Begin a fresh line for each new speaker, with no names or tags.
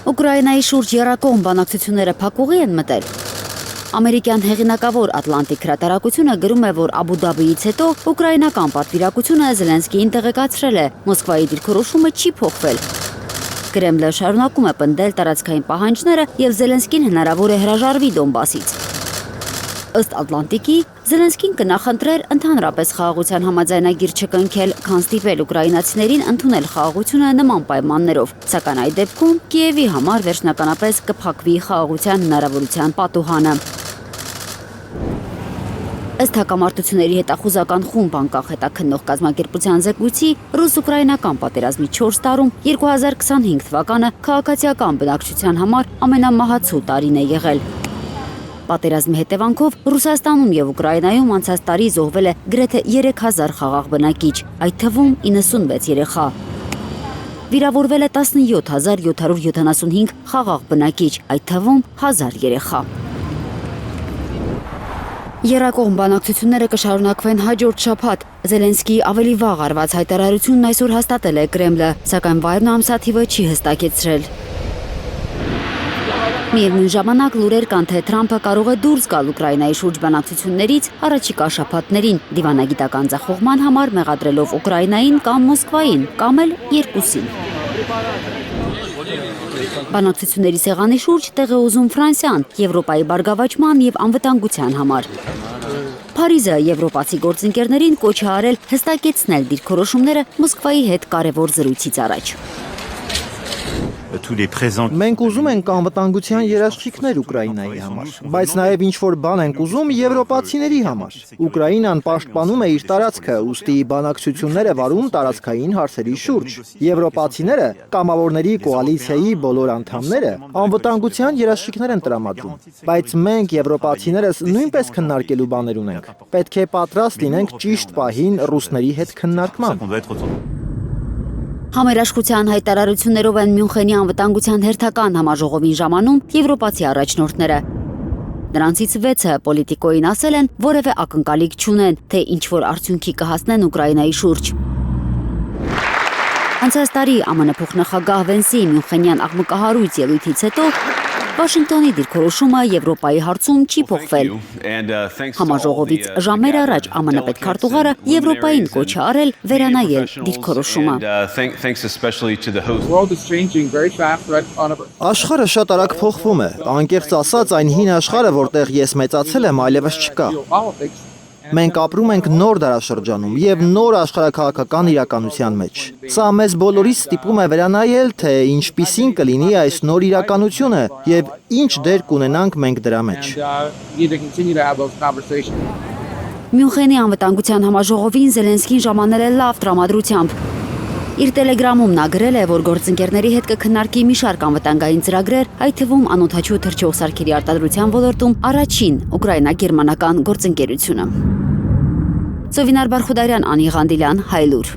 Ուկրաինայի շուրջ եռակողմ բանակցությունները փակուղի են մտել։ Ամերիկյան հեղինակավոր Ատլանտիկ հրատարակությունը գրում է, որ Աբու Դաբիից հետո ուկրաինական պատվիրակությունը Զելենսկիին տեղեկացրել է, Մոսկվայի դիրքորոշումը չի փոխվել։ Կրեմլը շարունակում է պնդել տարածքային պահանջները եւ Զելենսկին հնարավոր է հրաժարվի Դոնբասից։ Ըստ Ատլանտիկի, Զելենսկին կնախընտրեր ընդհանրապես խաղաղության համաձայնագիր չկնքել, քան ստիպել ուկրաինացիներին ընդունել խաղաղությունը նման պայմաններով, սակայն այդ դեպքում Կիևի համար վերջնականապես կփակվի խաղաղության հնարավորության պատուհանը։ Ըստ հակամարտությունների հետախուզական խումբ անկախ հետաքննող կազմակերպության զեկույցի, ռուս-ուկրաինական պատերազմի 4 տարում 2025 թվականը քաղաքացիական բնակչության համար ամենամահացու տարին է եղել։ Պատերազմի հետևանքով Ռուսաստանում եւ Ուկրաինայում անցած տարի զոհվել է գրեթե 3000 խաղաղ բնակիչ, այդ թվում 96 երեխա։ Վիրավորվել է 17775 խաղաղ բնակիչ, այդ թվում 1000 երեխա։ Եռակողմ բանակցությունները կշարունակվեն հաջորդ շաբաթ։ Զելենսկիի ավելի վաղ արված հայտարարությունն այսօր հաստատել է Կրեմլը, սակայն վայրն ու ամսաթիվը չի հստակեցրել։ Միևնույն ժամանակ լուրեր կան, թե Թրամփը կարող է դուրս գալ Ուկրաինայի շուրջ բանակցություններից առաջիկա շաբաթներին, դիվանագիտական ձախողման համար մեղադրելով Ուկրաինային կամ Մոսկվային, կամ էլ երկուսին։ Բանակցությունների սեղանի շուրջ տեղ է ուզում Ֆրանսիան, Եվրոպայի բարգավաճման եւ անվտանգության համար։ Փարիզը եվրոպացի գործընկերներին կոչ է արել հստակեցնել դիրքորոշումները Մոսկվայի հետ կարևոր զրույցից առաջ։
Մենք ուզում ենք անվտանգության երաշխիքներ Ուկրաինայի համար, բայց նաև ինչ-որ բան ենք ուզում եվրոպացիների համար։ Ուկրաինան պաշտպանում է իր տարածքը, ուստի բանակցություններ է վարում տարածքային հարցերի շուրջ։ Եվրոպացիները, կամավորների կոալիցիայի բոլոր անդամները, անվտանգության երաշխիքներ են տրամադրում։ Բայց մենք եվրոպացիներս նույնպես քննարկելու բաներ ունենք։ Պետք է պատրաստ լինենք ճիշտ պահին ռուսների հետ քննարկման։
Համերաշխության հայտարարություններով են Մյունխենի անվտանգության հերթական համաժողովին ժամանում եվրոպացի առաջնորդները։ Նրանցից 6-ը պոլիտիկոին ասել են, որևէ ակնկալիք չունեն, թե ինչ-որ արդյունքի կհասնեն Ուկրաինայի շուրջ։ Անցած տարի ԱՄՆ փոխնախագահ Վենսի Մյունխենյան աղմկահարույց ելույթից հետո Վաշինգտոնի դիրքորոշումը Եվրոպայի հարցում չի փոխվել։ Համաժողովից ժամեր առաջ ԱՄՆ պետքարտուղարը Եվրոպային կոչ է արել վերանայել դիրքորոշումը։
Աշխարհը շատ արագ փոխվում է։ Անկեղծ ասած, այն հին աշխարհը, որտեղ ես մեծացել եմ, այլևս չկա։ Մենք ապրում ենք նոր դարաշրջանում եւ նոր աշխարհաքաղաքական իրականության մեջ։ Սա մեզ բոլորիս ստիպում է վերանայել, թե ինչպիսին կլինի այս նոր իրականությունը եւ ինչ դեր կունենանք մենք դրա մեջ։
Մյունխենի անվտանգության համաժողովին Զելենսկին ժամանել է լավ տրամադրությամբ։ Իր տելեգրամում նա գրել է, որ գործընկերների հետ կքննարկի մի շարք անվտանգային ծրագրեր, այդ թվում անօդաչու թռչող սարքերի արտադրության ոլորտում առաջին ուկրաինա-գերմանական գործընկերությունը։ Սովինար Բարխուդարյան, Անի Ղանդիլյան, Հայլուր։